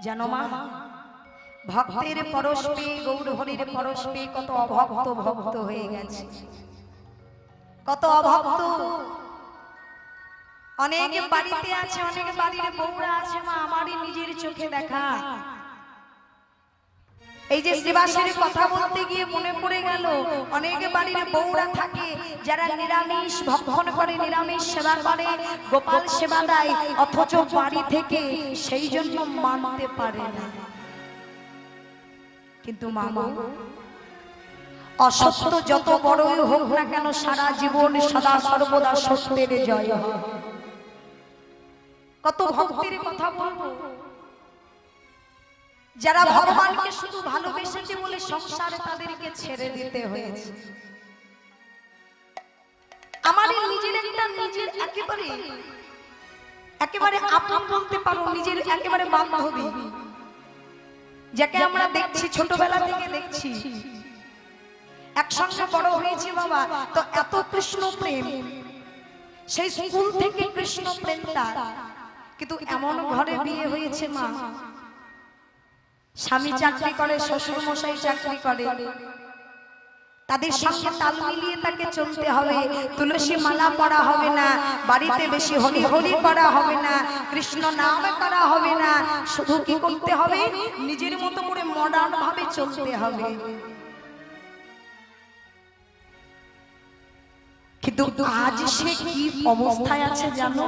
জানো মা, ভক্তের পরশ পেয়ে গৌর হরির পরশ পেয়ে কত অভক্ত ভক্ত হয়ে গেছে, কত অভক্ত। অনেক বাড়িতে আছে, অনেক বাড়ির বউরা আছে মা, আমারই নিজের চোখে দেখা। এই যে শ্রীবাসের কথা বলতে গিয়ে মনে পড়ে গেল, অনেক বাড়ির বউরা থাকে যারা নিরামিষ ভক্ষণ করে, নিরামিষ সেবা করে, গোপাল সেবা দেয়, অথচ বাড়ি থেকে সেই জন্য মানতে পারে না। কিন্তু মামা, অসত্য যত বড়ই হোক না কেন, সারা জীবন সদা সর্বদা সত্যের জয় হয়। কত ভক্তের কথা বলবো যারা ভগবানকে শুধু ভালোবেসেছে বলে সংসারে তাদেরকে ছেড়ে দিতে হয়েছে। আমাদের নিজের একটা নিজের একেবারে আপন বলতে পারো, নিজের একেবারে বান্ধবী, যাকে আমরা দেখছি ছোটবেলা থেকে দেখছি, একসঙ্গে বড় হয়েছি বাবা, তো এত কৃষ্ণ প্রেম, সেই স্কুল থেকে কৃষ্ণ প্রেম তার। কিন্তু এমন ঘরে বিয়ে হয়েছে মা, স্বামী চাকরি করে, শ্বশুর মশাই চাকরি করে, তাদের সঙ্গে তাল মিলিয়ে তাকে চলতে হবে। তুলসী মালা পড়া হবে না, বাড়িতে বেশি হরি হরি করা হবে না, কৃষ্ণ নাম করা হবে না, শুধু কি করতে হবে, নিজের মতো করে মডার্ন ভাবে চলতে হবে। কিন্তু আজ সে কি অবস্থায় আছে জানো?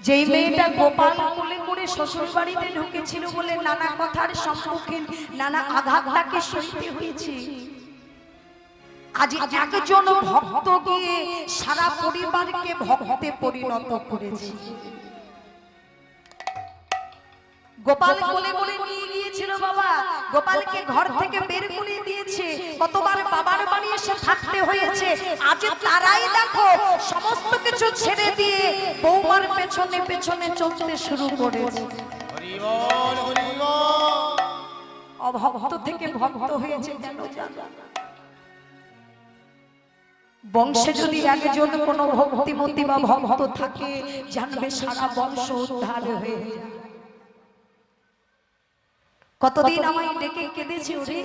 যেই মেয়েটা গোপাল কোলে করে শ্বশুর বাড়িতে ঢুকেছিল বলে নানা কথার সম্মুখীন, নানা আঘাত তাকে সইতে হয়েছে, আজ একজন ভক্ত গিয়ে সারা পরিবারকে ভক্তে পরিণত করেছে। গোপাল কোলে করে নিয়ে গিয়েছিল বাবা, গোপালকে ঘর থেকে বের করে দিয়েছে, কতবার বাবার বাড়ি এসে থাকতে হয়েছে। আজ তারাই দেখো সমস্ত কিছু ছেড়ে দিয়ে বৌমার পেছনে পেছনে চলতে শুরু করেছে। অভক্ত থেকে ভক্ত হয়েছে কেন জানো? বংশে যদি একজন কোনো ভক্তিমতী বা ভক্ত থাকে, জানবে সারা বংশ উদ্ধার হয়ে যায়। কতদিন আমায় ডেকে কেঁদেছি, ওরে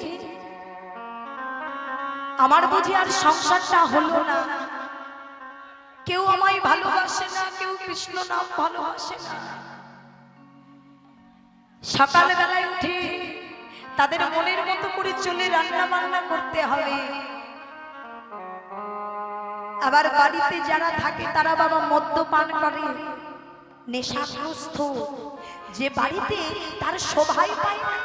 আমার বুঝি আর সংসারটা হলো না, কেউ আমায় ভালোবাসে না, কেউ কৃষ্ণ নাম ভালোবাসে না। সকাল বেলায় উঠে তাদের মনের মতো করে চলে রান্না বান্না করতে হবে। আবার বাড়িতে যারা থাকে তারা বাবা মদ্যপান করে, নেশাগ্রস্ত, যে বাড়িতে তার শোভাই পায় না।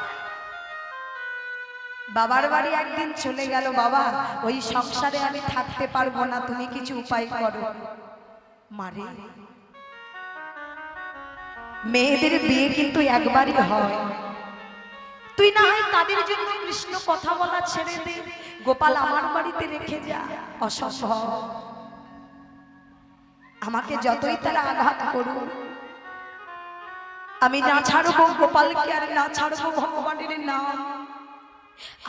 বাবার বাড়ি একদিন চলে গেল, বাবা ওই সংসারে আমি থাকতে পারবো না, তুমি কিছু উপায় করো। মারে, মেয়েদের বিয়ে কিন্তু একবারই হয়, তুই না হয় তাদের জন্য কৃষ্ণ কথা বলা ছেড়ে দে, গোপাল আমার বাড়িতে রেখে যা। অসম্ভব, আমাকে যতই তারা আঘাত করুক, আমি না ছাড়বো গোপালকে, আর না ছাড়বো ভগবানের নাম,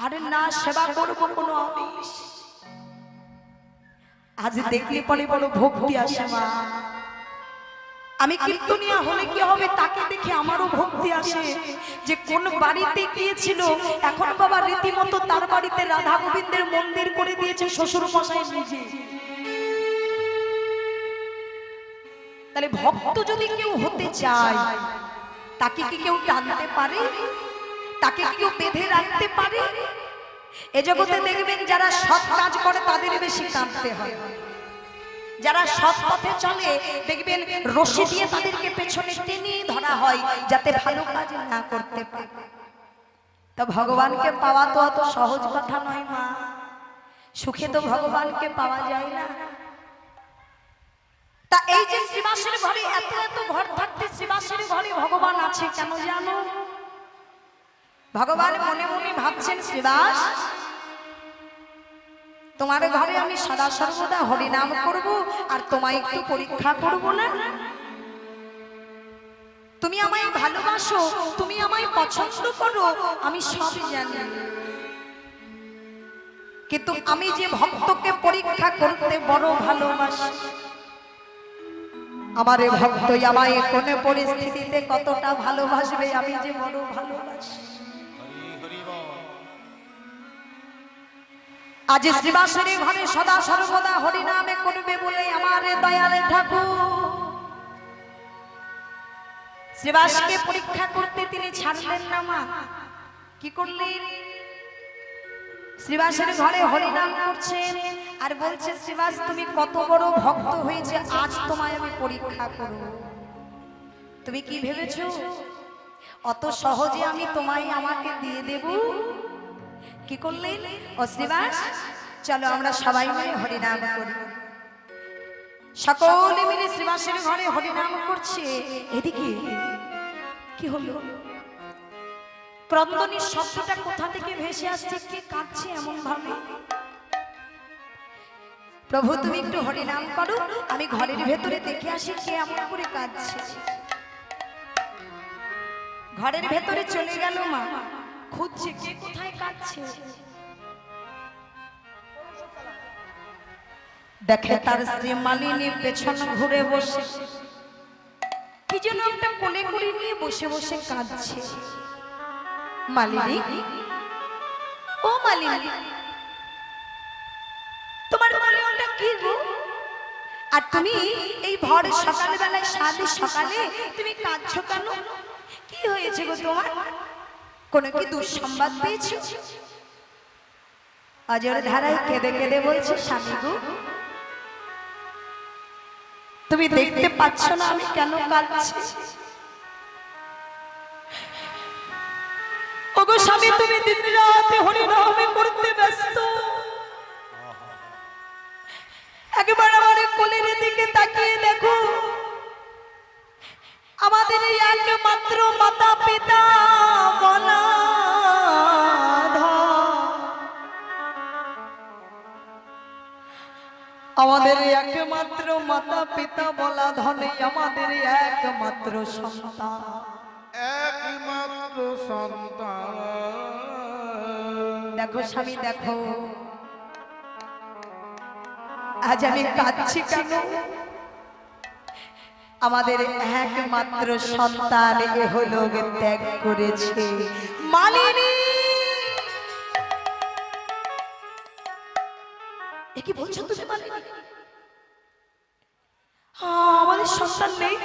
আর না সেবা করবো কোনো আমিষ। আজ দেখলে পরে বড় ভক্তি আসে মা, আমি কীর্তনিয়া হলে কি হবে, তাকে দেখে আমারও ভক্তি আসে। যে কোন বাড়িতে গিয়েছিল, এখন বাবা রীতিমতো তার বাড়িতে রাধা গোবিন্দের মন্দির করে দিয়েছে শ্বশুর মশাই নিজে। তাহলে ভক্ত যদি কেউ হতে চায়, তাকে কি কেউ টানতে পারে? তাকে কি কেউ বেঁধে রাখতে পারে? এ জগতে দেখবেন যারা সৎ কাজ করে তাদের বেশি কাঁদতে হয়, যারা সৎ পথে চলে দেখবেন রশি দিয়ে তাদেরকে পেছনে টেনে ধরা হয় যাতে ভালো কাজ না করতে পারে। তো ভগবানকে পাওয়া তো অত সহজ কথা নয় মা, সুখে তো ভগবানকে পাওয়া যায় না। তা এই যে শ্রীবাসের ঘরে এত এত ঘর থাকতে শ্রীবাসের ঘরে ভগবান আছে কেন জানো? ভগবান মনে মনে ভাবছেন, শ্রীবাস তোমার ঘরে আমি সদা সর্বদা হরিনাম করব, আর তোমায় একটু পরীক্ষা করব না? তুমি আমায় ভালোবাসো, তুমি আমায় পছন্দ করো, আমি সব জানি, কিন্তু আমি যে ভক্তকে পরীক্ষা করতে বড় ভালোবাসি, আমারে ভক্ত আমায় কোন পরিস্থিতিতে কতটা ভালোবাসবে আমি যে বড় ভালোবাসি। আজ শ্রীবাসের ঘরে সদা সর্বদা হরিনামে করবে বলে আমার দয়াল ঠাকুর শ্রীবাসকে পরীক্ষা করতে তিনি ছাড়লেন না। মা কি করলেন? শ্রীবাসের ঘরে হরিনাম করছেন আর বলছে, শ্রীবাস তুমি কত বড় ভক্ত হয়েছে, আজ তোমায় আমি পরীক্ষা করব। তুমি কি ভেবেছো অত সহজে আমি তোমায় আমাকে দিয়ে দেব? কি করলেন? ও শ্রীবাস, চলো আমরা সবাই মিলে হরিনাম করি। সকলে মিলে শ্রীবাসের ঘরে হরিনাম করছে। এদিকে কি হলো? ক্রন্দনের শব্দটা কোথা থেকে ভেসে আসছে? কে কাঁদছে এমন ভাবে? প্রভু তুমি একটু হরিনাম করো, আমি ঘরের ভেতরে দেখে আসি কে এমন করে কাঁদছে। ঘরের ভেতরে চলে গেল। মা খুঁজছে কে কোথায় কাঁদছে। দেখে তার স্ত্রী মালিনী পেছন ঘুরে বসে কি যেন একটা কোলে করে নিয়ে বসে বসে কাঁদছে। মালিনী, ও মালিনী, তোমার কোলে ওটা কি গো? আর তুমি এই ভোর সকালবেলায় সাধে সকালে তুমি কাঁদছো কেন? কি হয়েছে গো তোমার? কোন কি দুঃসংবাদ পেয়েছো? অজর ধারায় কেঁদে কেঁদে বলছে, স্বামী গো তুমি দেখতে পাচ্ছ না আমি কেন কাঁদছি? ওগো স্বামী, তুমি দিন রাতে হরিনামে করতে ব্যস্ত, একবার আমার কোলের দিকে তাকিয়ে দেখো, আমাদের এই একমাত্র মাতা পিতা বলা আমাদের একমাত্র মাতা পিতা বলা ধনে আমাদের একমাত্র সন্তান, একমাত্র সন্তান। দেখো স্বামী, দেখো আজ আমি কাঁদছি কেন? আমাদের একমাত্র সন্তান এ হলো ত্যাগ করেছে। মালিনী, এ কি বলছো তুমি মালিনী? আমাদের সন্তান নেই?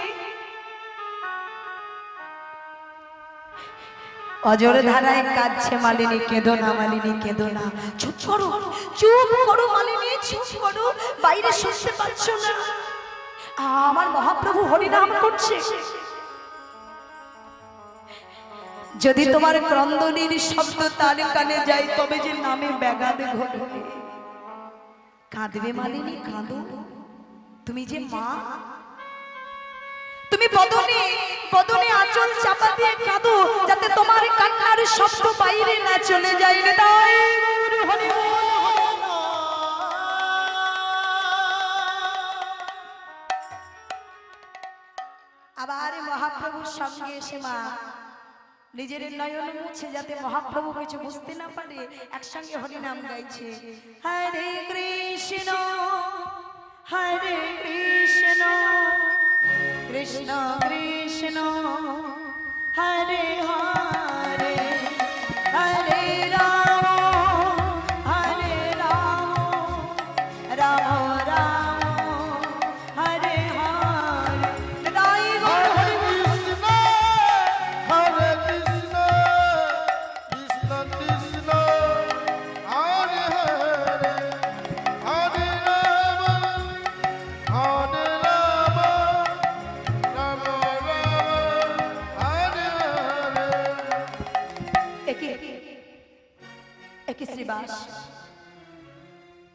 অজর ধারায় কাঁদছে মালিনী। কেঁদো না মালিনী, কেঁদো না। চুপ করো, চুপ করো মালিনী, চুপ করো। বাইরে শুনতে পাচ্ছ না আমার মহাপ্রভু হরিনাম করছে? যদি তোমার ক্রন্দনের শব্দ তার কানে যায় তবে যে নামে ব্যাঘাত ঘটবে। কাঁদবে মালিনী, কাঁদো। তুমি যে মা, তুমি বদনে বদনে আঁচল চাপা দিয়ে কাঁদো, যাতে তোমার কান্নার শব্দ বাইরে না চলে যায়। তাই আবার মহাপ্রভুর সঙ্গে এসে মা নিজের নয়ন মুছে যাতে মহাপ্রভু কিছু বুঝতে না পারে একসঙ্গে হরিনাম গাইছে। হরে কৃষ্ণ হরে কৃষ্ণ কৃষ্ণ কৃষ্ণ হরে হরে হরে রাম হরে রাম রাম রাম হরে হরে। হরে কৃষ্ণ হরে কৃষ্ণ কৃষ্ণ কৃষ্ণ হরে হরে হরে রাম হরে রাম রাম রাম হরে হরে। একে শ্রীবাস,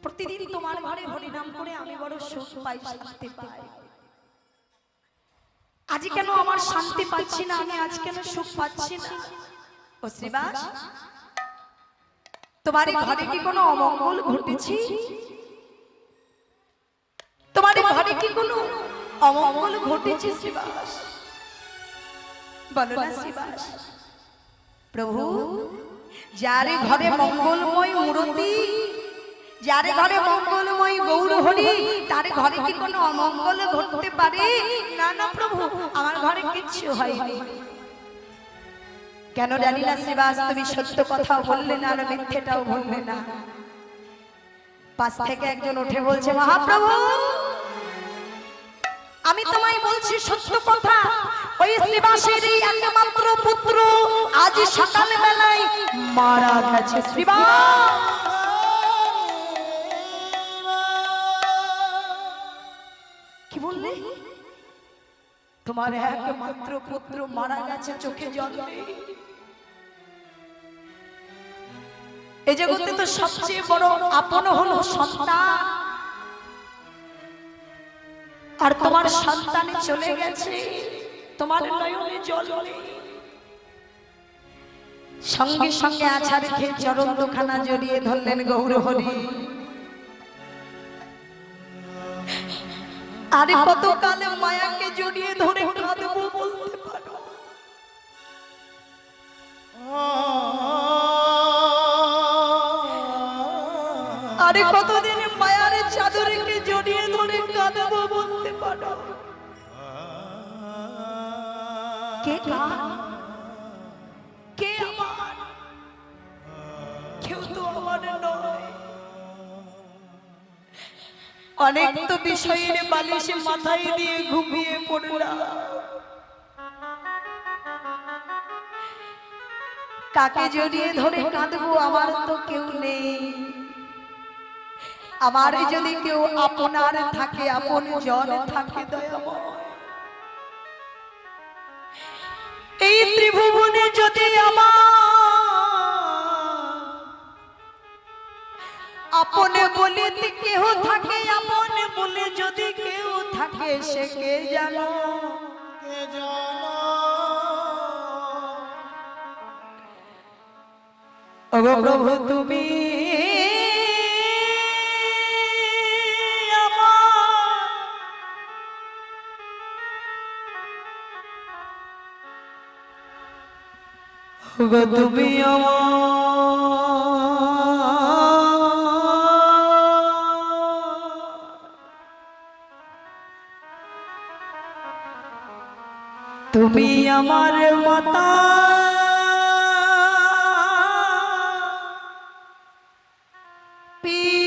প্রতিদিন তোমার ঘরে হরিনাম করে আমি বড় সুখ পাই, শান্তি পাই। আজ কেন আমার শান্তি পাচ্ছি না? আমি আজ কেন সুখ পাচ্ছি না? ও শ্রীবাস, তোমার ঘরে কি কোনো অমঙ্গল ঘটেছে? তোমার ঘরে কি কোনো অমঙ্গল ঘটেছে শ্রীবাস? বলো না শ্রীবাস। প্রভু, যার ঘরে মঙ্গলময় মূর্তি যার ঘরে মঙ্গলময় গৌর হরি তার ঘরে কি কোনো অমঙ্গল ঘটতে পারে? না না প্রভু, আমার ঘরে কিচ্ছু হয়নি। কেন জানি না শ্রীবাস, তুমি সত্য কথাও বললে না আর মিথ্যেটাও বললে না। পাশ থেকে একজন উঠে বলছে, মহাপ্রভু আমি তোমায় বলছি সত্য কথা, ওই শ্রীবাসের এই একমাত্র পুত্র আজ সকাল বেলায় মারা গেছে। শ্রীবাস কি বললে? তোমার একমাত্র পুত্র মারা গেছে, চোখে জল নেই। এই জগতে তো সবচেয়ে বড় আপন হলো সন্তান, আর তোমার সন্তানে চলে গেছে, তোমার নয়নে জল নেই। সঙ্গে সঙ্গে আছাড় খেয়ে চরণ দুখানা জড়িয়ে ধরলেন গৌর হরি। আরে কত কালে মায়াকে জড়িয়ে ধরে কাঁদবো বলতে পারো? আরে কতদিন মায়ার চাদরকে জড়িয়ে ধরে কাঁদবো বলতে পারো? কে কার? কে আমার? কেউ তো আমার নয়। অনেক তো বিষয়ের বালিশে মাথায় দিয়ে ঘুমিয়ে পড়লাম, কাকে জড়িয়ে ধরে কাঁদবো? আমার তো কেউ নেই। আমার যদি কেউ আপনার থাকে, আপন জন থাকে দয়াময়, এই ত্রিভুবনে যদি আমার আপনে বলে কেউ থাকে, আপনে বলে যদি কেউ থাকে, সে কে জানো? কে জানো? ওগো প্রভু তুমি ওগো তুমি তুমি আমার মাতা, পিতা,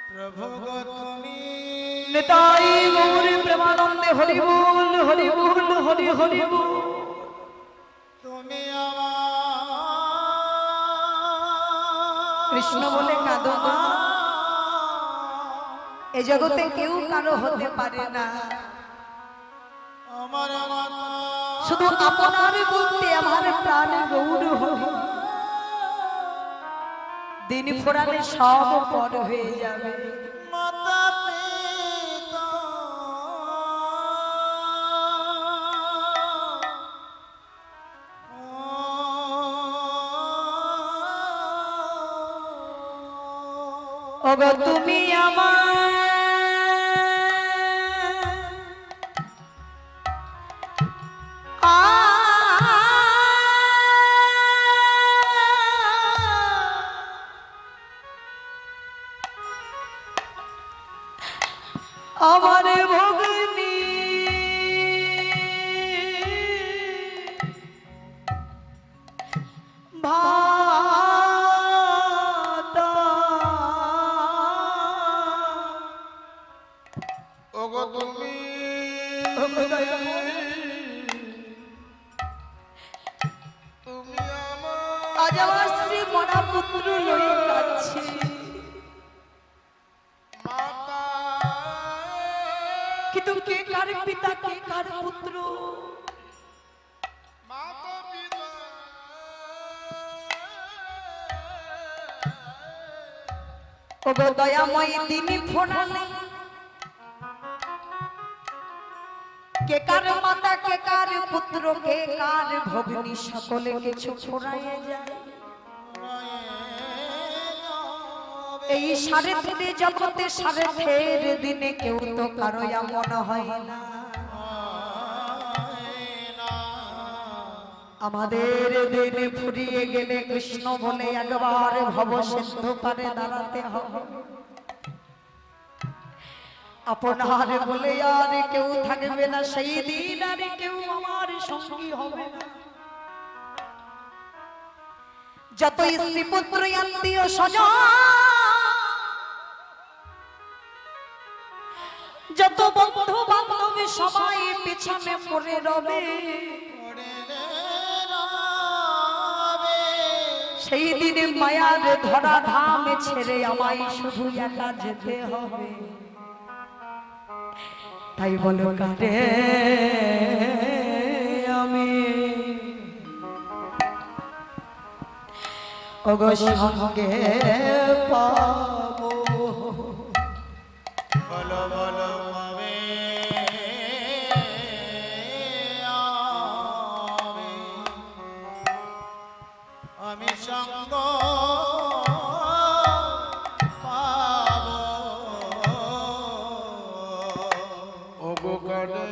প্রভু গো তুমি নিতাই গৌর প্রেমানন্দে হরি বল, হরি বল, হরি হরি বল। তুমি আমার কৃষ্ণ বলে কাঁদো না, এ জগতে কেউ কারো হতে পারে না। আমার মাতা, শুধু আপনার বলতে আমার প্রাণ গৌর হরি। দিন ফোরালে সব পর হয়ে যাবে। মাতা পিতা ওগো তুমি আমার আমার ভগিনী, ভাতা। ওগো তুমি তুমি আমার আজ আমার স্ত্রী মরা পুত্র লয়ে কাঁদছে। মাতা, কিন্তু কে কার পিতা, কে কার পুত্র? মাতা পিতা ওগো দয়াময় দিনী ফোনালে, কে কার মাতা, কে কার পুত্র, কে কার ভগিনী, সকলে কিছু ফোরাইয়ে যায়। এই সাড়ে তিনে জগতে সাড়ে ফের দিনে কেউ তো কারো এমন হয় না। আমাদের দিন ফুরিয়ে গেলে কৃষ্ণ বলে একবার ভব সিন্ধু পারে দাঁড়াতে হবে। আপনার বলে আর কেউ থাকবে না, সেই দিন আর কেউ আমার সঙ্গী হবে না। যত স্ত্রী পুত্র আত্মীয় স্বজন, যত বন্ধু বান্ধব সবাই পিছনে পড়ে রবে। সেই দিনে মায়ার ধরা ধাম ছেড়ে আমায় শুধু একা যেতে হবে। তাই বলো কারে আমি ওগো সঙ্গে পাবো। বলো বলো পাবে আমি সঙ্গ পাবো। ওগো কানে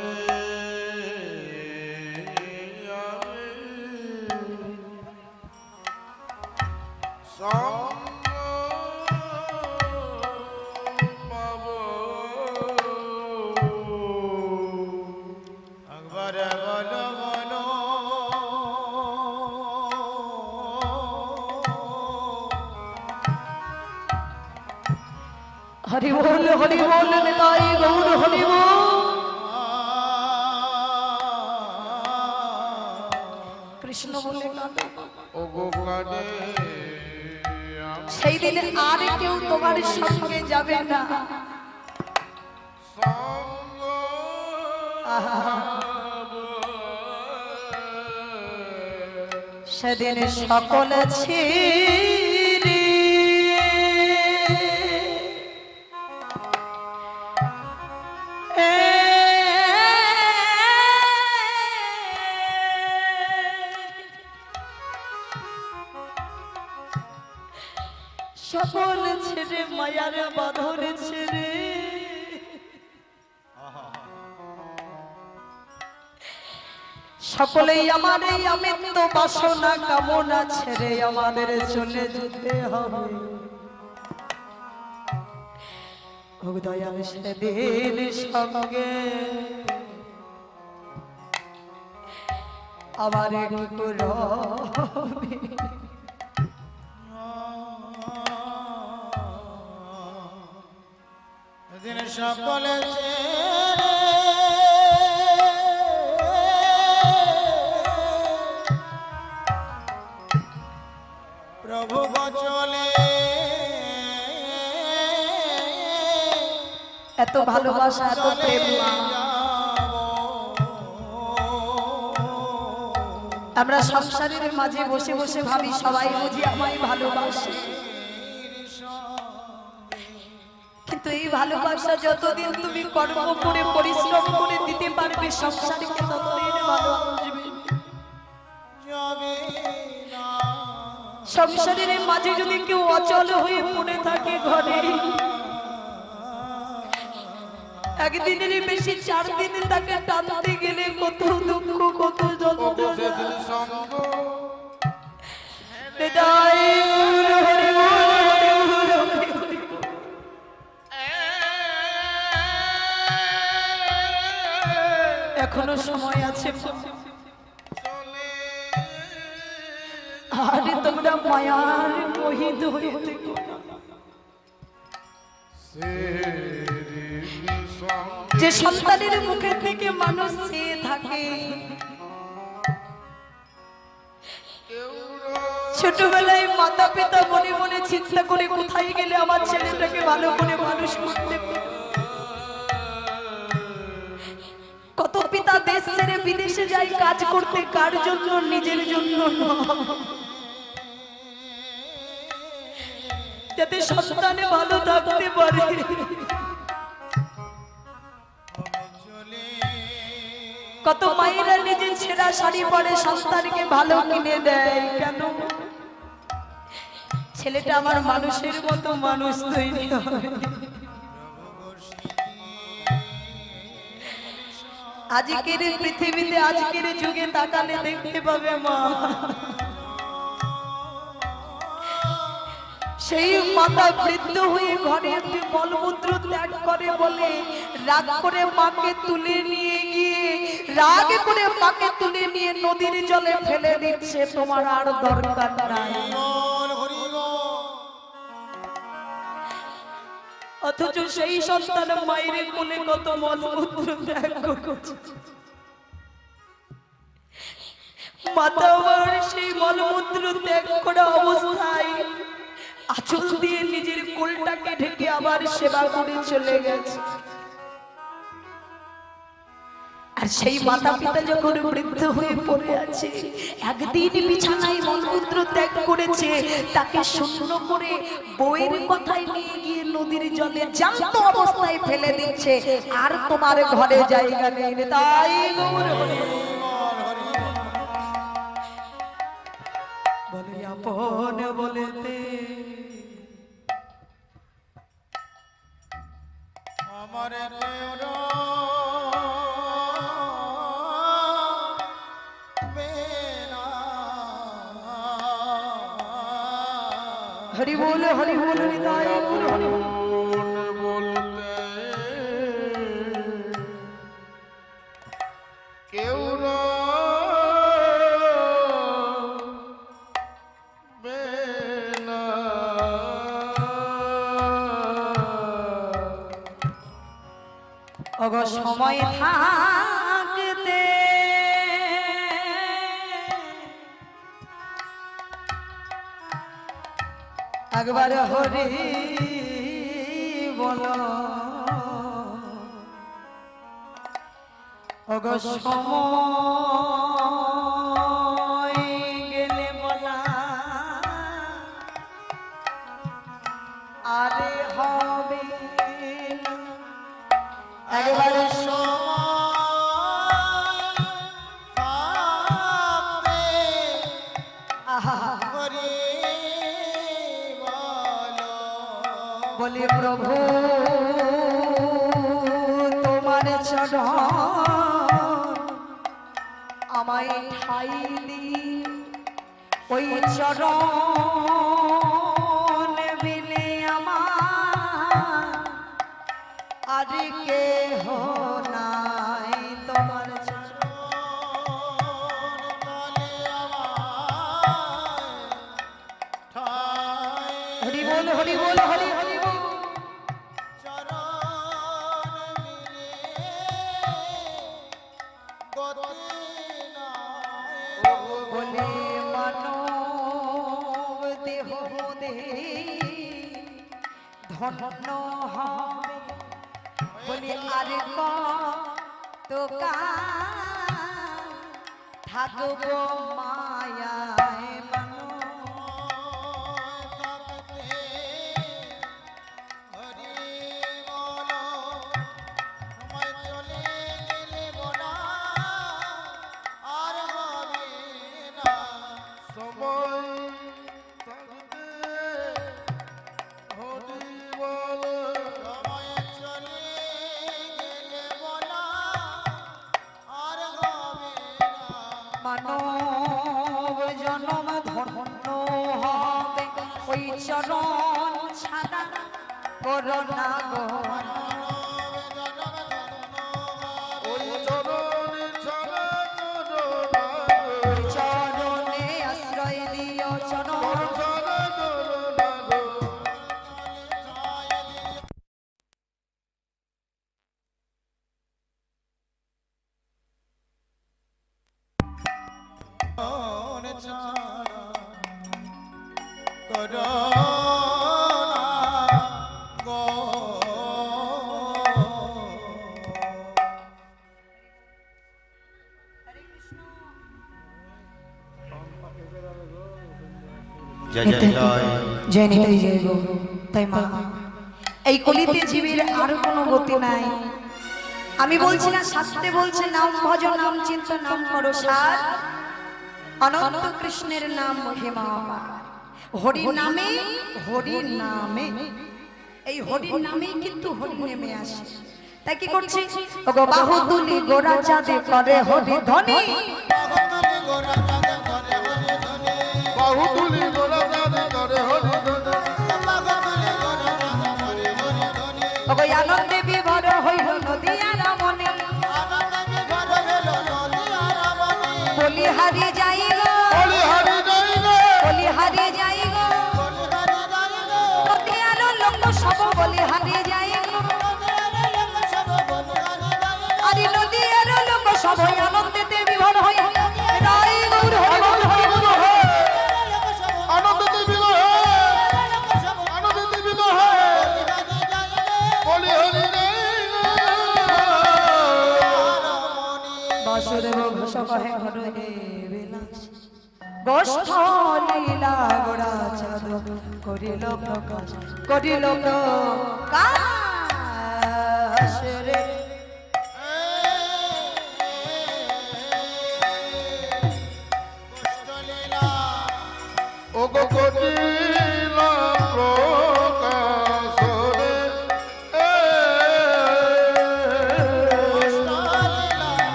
হরি বল নিতাই গৌর হরি বল। কৃষ্ণ বলে ওগো কানে সেই দিনে আর কেউ তোমার সঙ্গে যাবে না। সঙ্গ সেদিন সকল ছিরি সকল ছেড়ে মায়ার বাঁধন ছেড়ে সকলেই আমার এই অমৃত বাসনা কামনা ছেড়ে আমাদের চলে যেতে হবে। ও দয়াল সেদিন সঙ্গে আমার একটু রবে। দিন সকলে প্রভু চলে এত ভালোবাসা এত প্রেম মা। আমরা সংসারের মাঝে বসে বসে ভাবি সবাই বুঝি আমায় ভালোবাসে, কিন্তু এই ভালোবাসা যতদিন তুমি কর্ম করে পরিশ্রম করে দিতে পারবে সংসারকে ততদিন ভালোবাসবে। সংসারের মাঝে যদি কেউ অচল হয়ে পড়ে থাকে ঘরে, একদিনের বেশি 4 দিন তাকে টানতে গেলে কত দুঃখ কত যন্ত্রণা। এখনো সময় আছে, আরে তোমরা মায়ার মোহিত হয়ে থেকো না। যে সন্তানের মুখে থেকে মানুষ চেয়ে থাকে, ছোটবেলায় মাতা পিতা মনে মনে চিন্তা করে কোথায় গেলে আমার ছেলেটাকে ভালো করে মানুষ করতে পারে। কত পিতা দেশ ছেড়ে বিদেশে যায় কাজ করতে, কার জন্য? নিজের জন্য নয়, যাতে সন্তানে ভালো থাকতে পারে। কত মায়েরা নিজের ছেঁড়া শাড়ি পরে সন্তানকে ভালো কিনে দেয়, কেন? ছেলেটা আমার মানুষের মতো মানুষ তৈরি হয়। আজকের পৃথিবীতে আজকের যুগে তাকালে দেখতে পাবে মা, সেই মাতা বৃদ্ধ হয়ে ঘরে একটি মলমূত্র ত্যাগ করে বলে রাগ করে মাকে তুলে নিয়ে গিয়ে রাগ করে মাকে তুলে নিয়ে নদীর জলে ফেলে দিচ্ছে, তোমার আর দরকার নাই। অথচ সেই সন্তান মায়ের কোলে কত মলমূত্র ত্যাগ করছে, মাতা আমার সেই মলমূত্র ত্যাগ করা অবস্থায় আঁচল দিয়ে নিজের কোলটাকে ঢেকে আবার সেবা করে চলে গেছে। আর সেই মাতা পিতা যখন বৃদ্ধ হয়ে পড়ে আছে, একদিন বিছানায় মলমূত্র ত্যাগ করেছে, তাকে শূন্য করে বইয়ের কথায় নিয়ে গিয়ে নদীর জলে জ্যান্ত অবস্থায় ফেলে দিচ্ছে, আর তোমার ঘরে জায়গা নেই। তাই বলে আপন বলেতে আমার হরি বল হৃদয় হরি বলতে কেউ অগ সময় থাকতে একবার হরি বলো, অগ সময় গেলে বলা আরে হবে একবার বলে প্রভু তোমার চরণ আমায় ঠাই দি, ওই চরণ বিনে আমার আর কেহ নাই, তোমার হরি বল হরি বল হরি হরি বল। বলে মানব দেহ ধন্য হবে, বলে আর কত থাকব মায়ায় মানব জনম ধন্য হবে, ওই চরণ ছাড়া করোনা গো, চরণে আশ্রয় দিও চরণ জয় নিতাই জয় গো। তাই মা, এই কলিতে জীবের আর কোনো গতি নাই। আমি বলছি না, শাস্ত্রে বলছে নাম ভজ নাম চিন্ত নাম করো সার, অনন্ত কৃষ্ণের নাম মহিমা হরি নামে, হরি নামে, এই হরির নামেই কিন্তু হরি নেমে আসে। তাই কি করছি ওগো বাহু তুলি গোরা চাঁদে করে হরি ধ্বনি বাহুতুলি গোরা চাঁদে করে হরি ধ্বনি ওগো আনন্দে বিভোর হইল নদী আর মনে বলি হারিয়ে যাই গো বলি হারি যাই গো বলি হারিয়ে যাই গো নদী আর লোক সব বলি হারিয়ে যাই গো আরে নদী আর লোক সবাই আনন্দেতে বিভোর হই রাই গৌর হরি বল হরি বল আনন্দতে বিবাহ আনন্দতে বিবাহ বলি হরি যাই গো বাসুদেব ঘোষ কহে ঘর হে বিলাস গোষ্ঠ লীলা গোড়া চাঁদ করিল প্রকাশ করিল প্রকাশ রে ও গো কটিলা প্রকাশ রে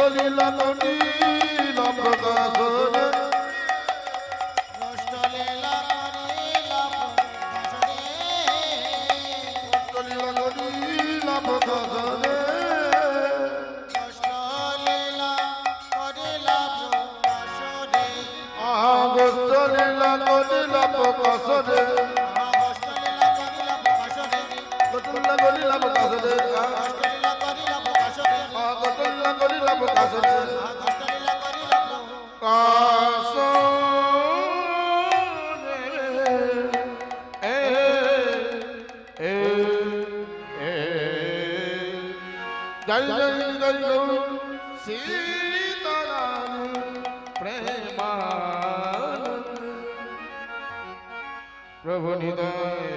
কটিলা কটিলা প্রকাশ রে কৌশলীলা করিলা জয় জয় জয় গৌর সীতারাম প্রেমানন্দ প্রভু হৃদয়ে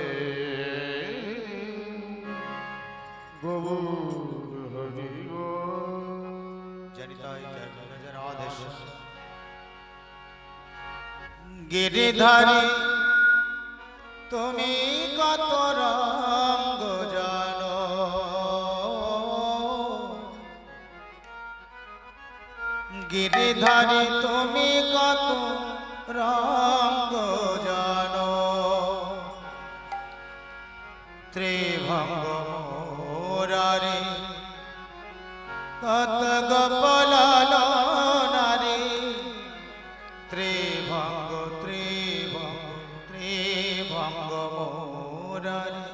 গৌর হরি গো গিরিধারী তুমি কত রঙ্গ জানো, গিরিধারী তুমি কত রঙ্গ জানো, ত্রিভঙ্গ মোরারি কত গোপলাল নারী, ত্রিভঙ্গ ত্রিভঙ্গ ত্রিভঙ্গ মোরারি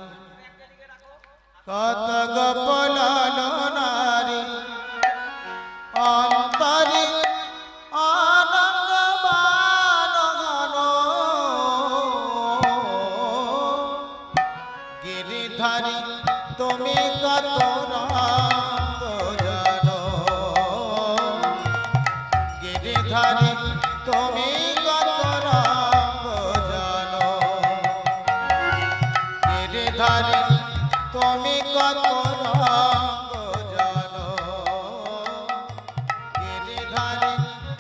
কত গোপলাল নারী, অন্তরে আনন্দ বান গান, গিরিধারী তুমি কত রঙ্গ জানো, গিরিধারী তুমি কত রঙ্গ জানো, গিরিধারী তুমি কত রঙ্গ জানো, গিরিধারী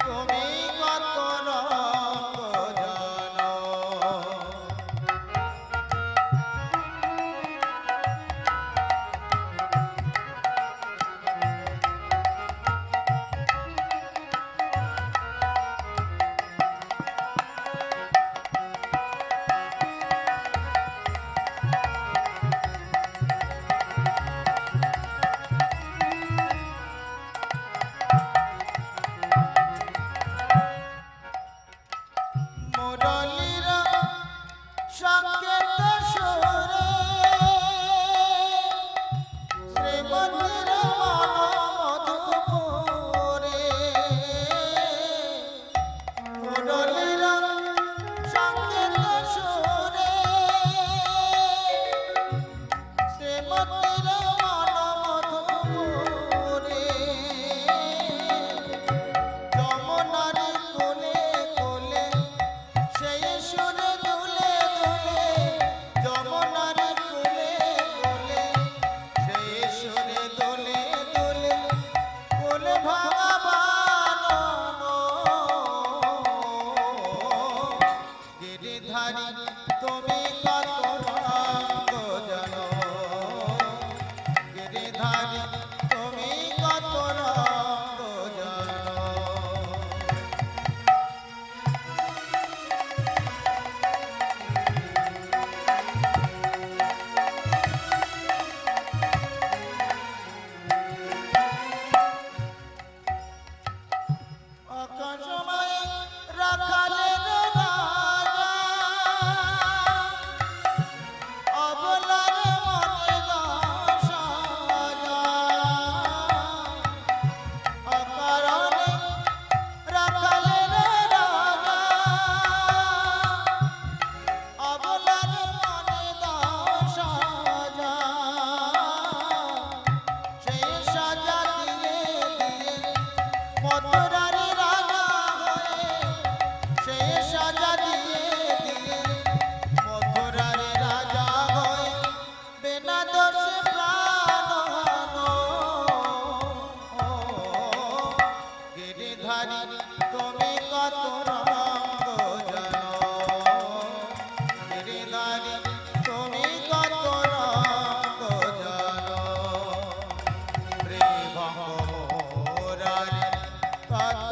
তুমি কত রঙ্গ জানো। মুরলীর সংকেত সুরে শ্রীমন্দির মন মধুপুরে, মুরলীর সংকেত সুরে শ্রীমন্দির মন মধুপুরে, যমুনারি কোলে কোলে সেই সুরে দুলে দুলে, যমুনারি কোলে কোলে সেই সুরে দুলে দুলে, কোলে ভাঙা বানন, গিরিধারী তুমি কত রঙ্গ জানো, গিরিধারী তুমি কত রঙ্গ জানো। আকাশময় রাখালেন রাজা, অবলার মনে দাস সাজা, অকারণে রাখালেন রাজা, অবলার মনে দাস সাজা, সেই সাজা দিয়ে দিয়ে মথুরারি রাজা হয়ে, সেই সাজা দিয়ে দিয়ে মথুরারি রাজা হয়ে, বিনা দোষে প্রাণ হানো, গিরিধারী তুমি কত রঙ্গ জানো, গিরিধারী তুমি কত রঙ্গ জানো, ত্রিভঙ্গ মোরারি কত